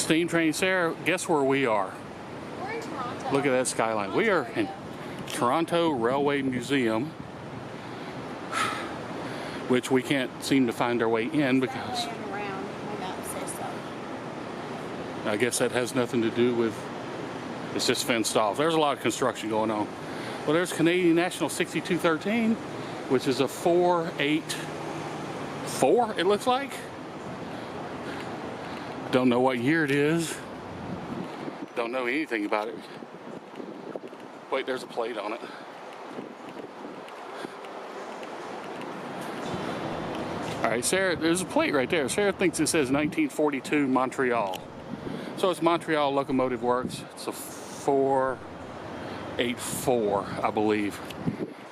Steam train. Sarah, guess where we are? We're in Toronto. Look at that skyline. We are in Toronto Railway Museum, which we can't seem to find our way in because I guess that has nothing to do with, it's just fenced off. There's a lot of construction going on. Well, there's Canadian National 6213, which is a 484, it looks like. Don't know what year it is. Don't know anything about it. Wait, there's a plate on it. All right, Sarah, there's a plate right there. Sarah thinks it says 1942 Montreal. So it's Montreal Locomotive Works. It's a 484, I believe.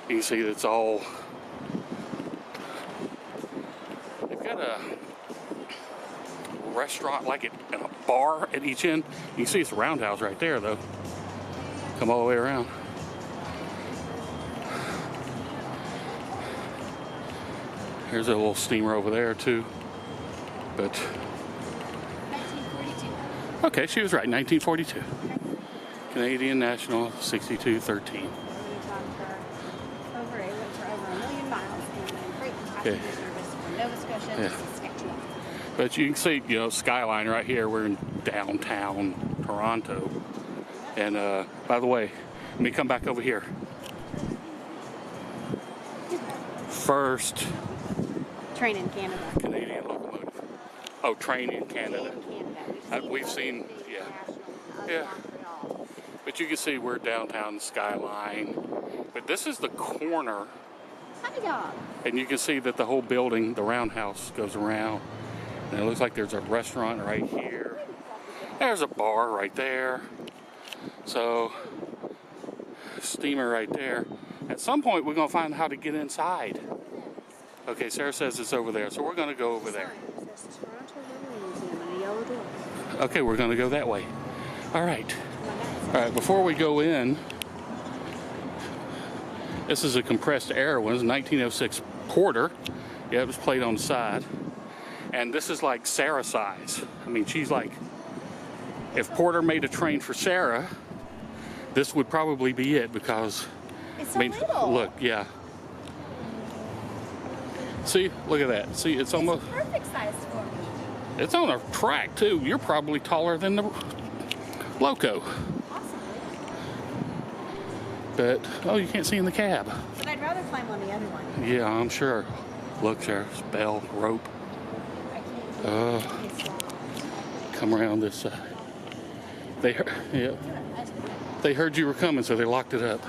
You can see it's all, they've got a restaurant like it and a bar at each end. You can see it's a roundhouse right there though. Come all the way around. Here's a little steamer over there too. But 1942. okay, she was right, 1942. Canadian National 6213. Over a million miles and freight and passenger service from Nova Scotia to Saskatchewan. But you can see, you know, skyline right here. We're in downtown Toronto. And by the way, let me come back over here. First Train in Canada. Canadian locomotive. Oh, train in Canada. We've seen, yeah. But you can see we're downtown skyline. But this is the corner. And you can see that the whole building, the roundhouse, goes around. And it looks like there's a restaurant right here. There's a bar right there. So, steamer right there. At some point, we're going to find how to get inside. Okay, Sarah says it's over there, so we're going to go over there. Okay, we're going to go that way. All right. All right, before we go in, this is a compressed air one. It's a 1906 Porter. Yeah, it was played on the side. And this is like Sarah size. I mean, she's like, if Porter made a train for Sarah, this would probably be it because, it's so little. Look, yeah. See, look at that. See, it's almost perfect size for me. It's on a track too. You're probably taller than the loco. Possibly. But oh, you can't see in the cab. But I'd rather climb on the other one. Yeah, I'm sure. Look, there's bell, rope. Come around this side. They heard you were coming, so they locked it up.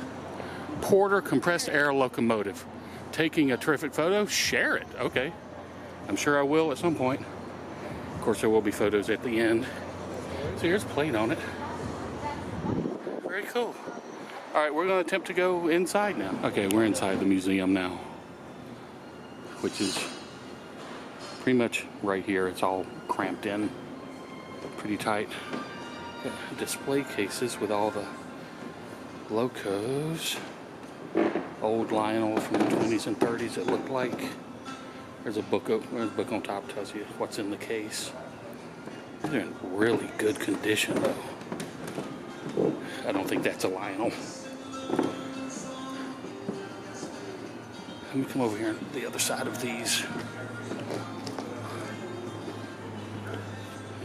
Porter compressed air locomotive. Taking a terrific photo, share it. Okay. I'm sure I will at some point. Of course, there will be photos at the end. So here's a plate on it. Very cool. All right, we're going to attempt to go inside now. Okay, we're inside the museum now, which is pretty much right here. It's all cramped in pretty tight. Got display cases with all the locos. Old Lionel from the 20s and 30s, it looked like. There's a book on top, tells you what's in the case. They're in really good condition, though. I don't think that's a Lionel. Let me come over here on the other side of these.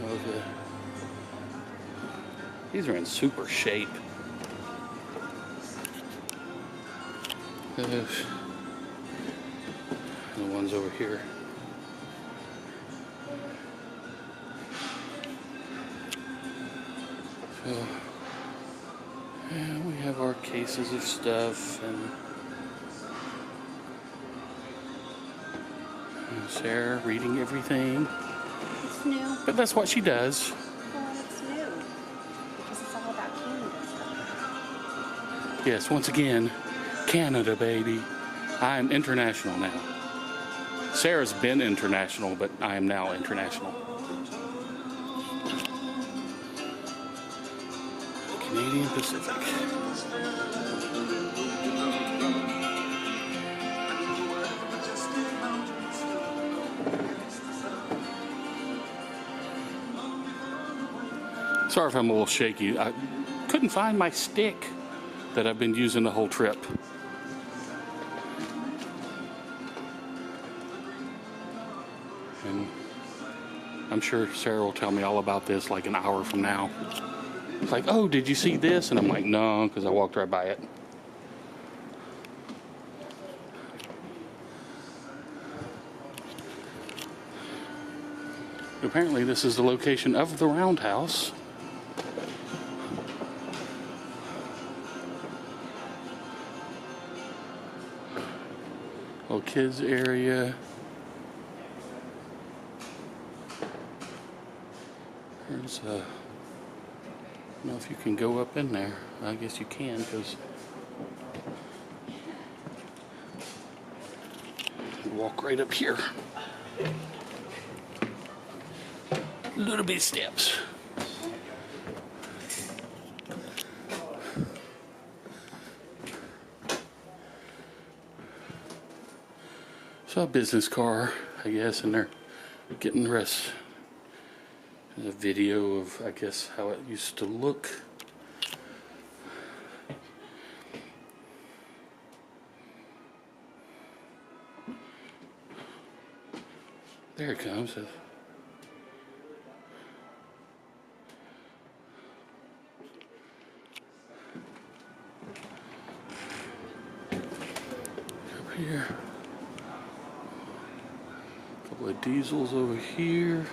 Okay. These are in super shape. The ones over here. So, yeah, we have our cases of stuff and Sarah reading everything. It's new. But that's what she does. Well, it's new. Because it's all about Canada. Yes, once again, Canada, baby. I am international now. Sarah's been international, but I am now international. Canadian Pacific. Sorry if I'm a little shaky. I couldn't find my stick that I've been using the whole trip. And I'm sure Sarah will tell me all about this like an hour from now. It's like, oh, did you see this? And I'm like, no, because I walked right by it. Apparently this is the location of the roundhouse. Little kids area. There's a, I don't know if you can go up in there. I guess you can, because walk right up here. Little bit of steps. Saw a business car, I guess, and they're getting the rest. A video of, I guess, how it used to look. There it comes. Up here. A couple of diesels over here.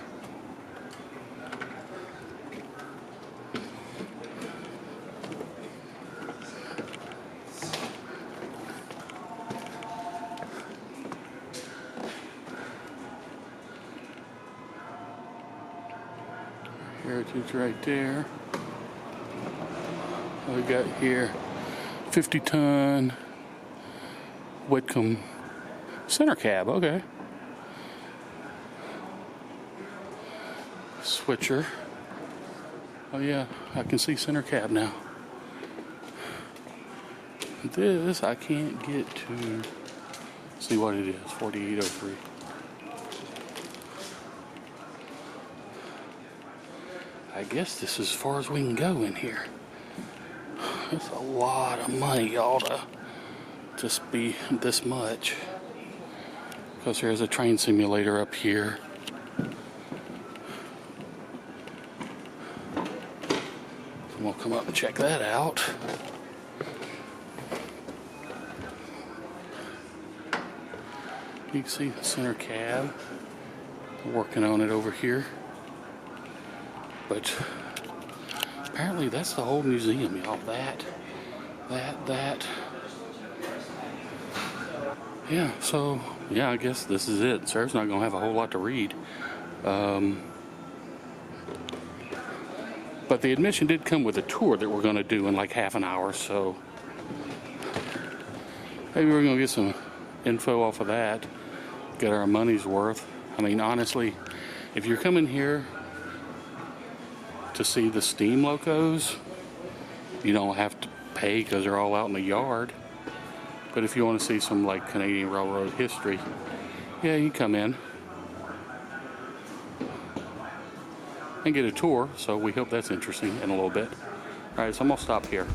Heritage right there. What we got here? 50-ton Whitcomb center cab. Okay. Switcher. Oh yeah, I can see center cab now. This I can't get to see what it is. 4803. I guess this is as far as we can go in here. That's a lot of money, y'all, to just be this much. Because there's a train simulator up here. So we'll come up and check that out. You can see the center cab. Working on it over here. But apparently that's the whole museum, y'all. That. Yeah, so, yeah, I guess this is it. Sarah's not going to have a whole lot to read. But the admission did come with a tour that we're going to do in like half an hour, so maybe we're going to get some info off of that, get our money's worth. I mean, honestly, if you're coming here to see the steam locos, you don't have to pay because they're all out in the yard. But if you want to see some like Canadian Railroad history, yeah, you can come in and get a tour. So we hope that's interesting in a little bit. All right, so I'm gonna stop here.